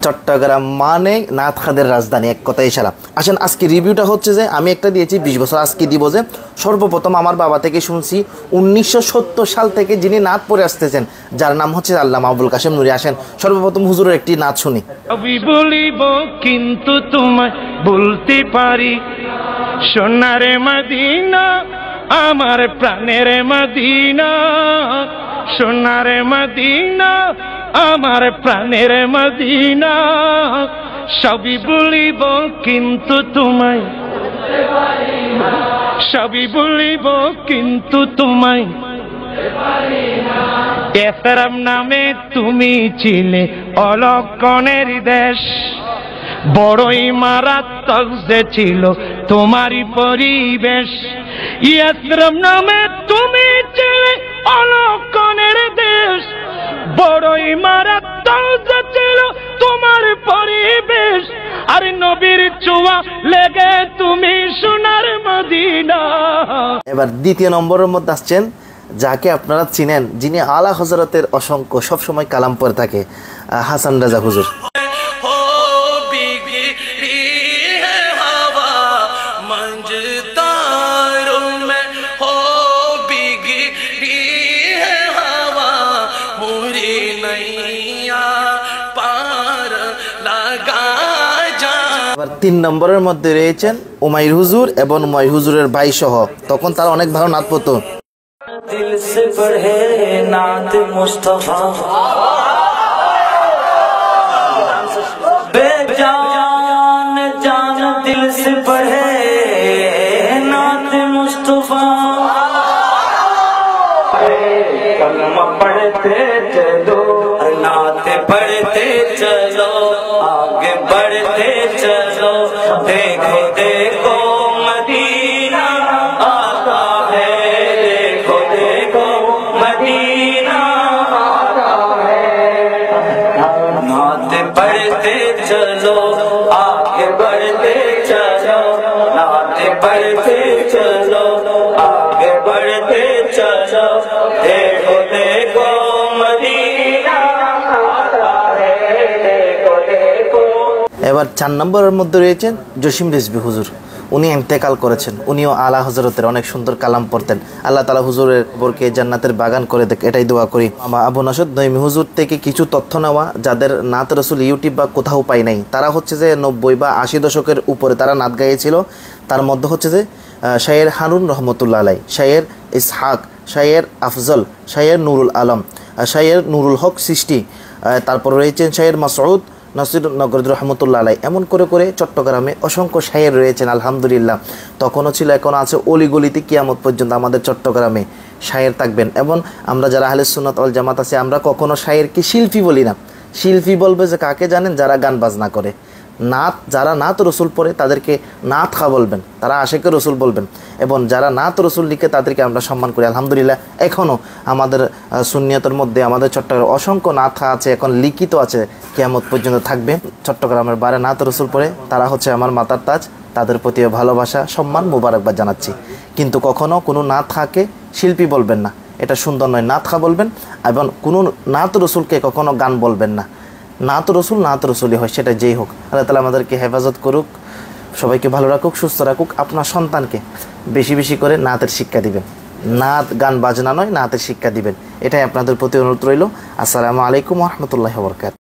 চট্টগ্রাম মানে নাত খাদের রাজধানী, এক কথা ইশারা। আসেন আজকে রিভিউটা হচ্ছে যে আমি একটা দিয়েছি 20 বছর, আজকে দিব যে সর্বপ্রথম আমার বাবা থেকে শুনছি 1970 সাল থেকে যিনি নাত পড়ে আসতেছেন, যার নাম হচ্ছে আল্লামা আবুল কাশেম নুরি। আসেন সর্বপ্রথম হুজুরের একটি নাত শুনি। আমি বলিব কিন্তু তোমায় বলতে পারি, সোনারে মদিনা আমার প্রাণের মদিনা, সোনারে মদিনা আমার প্রাণের মদিনা, সবই বলিব কিন্তু তোমায়, সবই বলিব কিন্তু তোমায়। এহরাম নামে তুমি ছিলে অলক্ষণের দেশ, বড়ই মারাত্মক যে ছিল তোমারই পরিবেশ। এহরাম নামে তুমি ছিলে অলক্ষণের দেশ, বড়ই মারাত্মক যে ছিল তোমার পরিবেশ। আর নবীর ছোঁয়া লেগে তুমি সোনার মদিনা। এবার দ্বিতীয় নম্বরের মধ্যে আসছেন যাকে আপনারা চিনেন, যিনি আলা হযরতের অসংখ্য সবসময় কালাম পড়ে থাকে, হাসান রাজা হুজুর। আবার 3 নম্বরের মধ্যে রয়েছেন উমাইর হুজুর এবং উমাইর হুজুরের ভাই সহ, তখন তারা অনেক ভালো নাত পড়তো। दिल से पढ़े नात मुस्तफा, बेजान जान दिल से पढ़े नात मुस्तफा, कलमा पढ़ते चलो नात पढ़ते चलो, आगे बढ़ते चलो, देखो देखो मदीना आता है, देखो देखो मदीना आता है। नात पढ़ते चलो आगे बढ़ते चलो, नात पढ़ते चलो आगे बढ़ते चलो, देखो देखो मदीना आता है, देखो देखो। এবার 4 নম্বরের মধ্যে রয়েছেন জসিম রিজভী হুজুর। উনি ইন্তেকাল করেছেন, উনিও আলা হযরতের অনেক সুন্দর কালাম পড়তেন। আল্লাহ তাআলা হুজুরের বরকে জান্নাতের বাগান করে দেখ, এটাই দোয়া করি। আবু নাসর নঈমী হুজুর থেকে কিছু তথ্য নেওয়া, যাদের নাত রাসূল ইউটিউব বা কোথাও পাই নাই, তারা হচ্ছে যে 90 বা 80 দশকের উপরে তারা নাত গাইয়েছিল। তার মধ্যে হচ্ছে যে শায়ের হারুন রহমতুল্লাহ আলাই, শায়ের ইসহাক, শায়ের আফজল, শায়ের নুরুল আলম, শায়ের নুরুল হক সৃষ্টি, তারপর রয়েছেন শায়ের মাসউদ নাসির নগরী রহমতুল্লাহ আলাই। এমন করে করে চট্টগ্রামে অসংখ্য শায়ের রয়েছেন আলহামদুলিল্লাহ। তখনও ছিল, এখন আছে, অলিগলিতে কিয়ামত পর্যন্ত আমাদের চট্টগ্রামে শায়ের থাকবেন। এবং আমরা যারা আহলে সুন্নাত ওয়াল জামাত আছে, আমরা কখনো শায়েরকে শিল্পী বলি না। শিল্পী বলবে যে কাকে জানেন? যারা গান বাজনা করে। নাত, যারা নাত রসুল পড়ে তাদেরকে নাত খা বলবেন, তারা আশেকে রসুল বলবেন। এবং যারা নাত রসুল লিখে তাদেরকে আমরা সম্মান করি আলহামদুলিল্লাহ। এখনও আমাদের সুন্নিয়তের মধ্যে আমাদের চট্টগ্রামে অসংখ্য নাত খা আছে, এখন লিখিত আছে, কিয়ামত পর্যন্ত থাকবে। চট্টগ্রামের বাইরে নাত রসুল পড়ে তারা হচ্ছে আমার মাতার তাজ, তাদের প্রতি ভালোবাসা, সম্মান, মুবারকবাদ জানাচ্ছি। কিন্তু কখনও কোনো নাত খাকে শিল্পী বলবেন না, এটা সুন্দর নয়। নাত খা বলবেন, এবং কোনো নাত রসুলকে কখনো গান বলবেন না। নাত রসুল নাত রসুলই হয়, সেটা যেই হোক। আল্লাহ তাআলা আমাদেরকে হেফাজত করুক, সবাইকে ভালো রাখুক, সুস্থ রাখুক। আপনার সন্তানকে বেশি বেশি করে নাতের শিক্ষা দিবেন, নাত গান বাজনা নয়, নাতের শিক্ষা দিবেন। এটাই আপনাদের প্রতি অনুরোধ রইল। আসসালামু আলাইকুম ওয়া রাহমাতুল্লাহি ওয়া বারাকাতুহু।